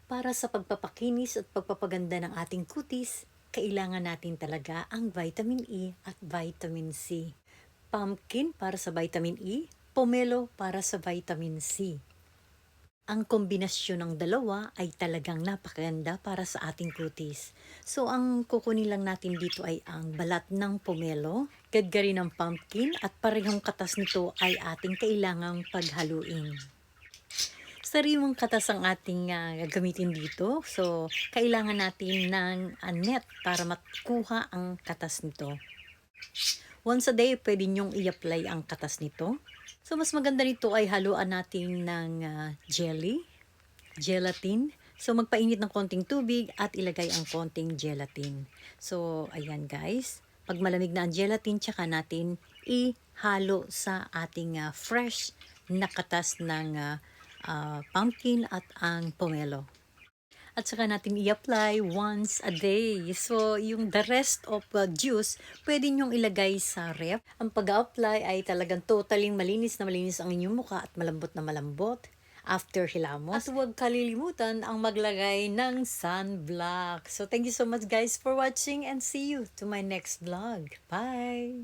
Para sa pagpapakinis at pagpapaganda ng ating kutis, kailangan natin talaga ang vitamin E at vitamin C. Pumpkin para sa vitamin E, pomelo para sa vitamin C. Ang kombinasyon ng dalawa ay talagang napakaganda para sa ating kutis. So ang kukunin lang natin dito ay ang balat ng pomelo, gadgari ng pumpkin at parehong katas nito ay ating kailangang paghaluin. Sariwang katas ang ating gagamitin dito. So, kailangan natin ng net para makuha ang katas nito. Once a day, pwede nyong i-apply ang katas nito. So, mas maganda nito ay haluan natin ng gelatin. So, magpainit ng konting tubig at ilagay ang konting gelatin. So, ayan guys. Pag malamig na ang gelatin, tsaka natin ihalo sa ating fresh na katas ng pumpkin at ang pomelo. At saka natin i-apply once a day. So, yung the rest of juice, pwede nyong ilagay sa ref. Ang pag-apply ay talagang totally malinis na malinis ang inyong mukha at malambot na malambot after hilamos. At huwag kalilimutan ang maglagay ng sunblock. So, thank you so much guys for watching and see you to my next vlog. Bye!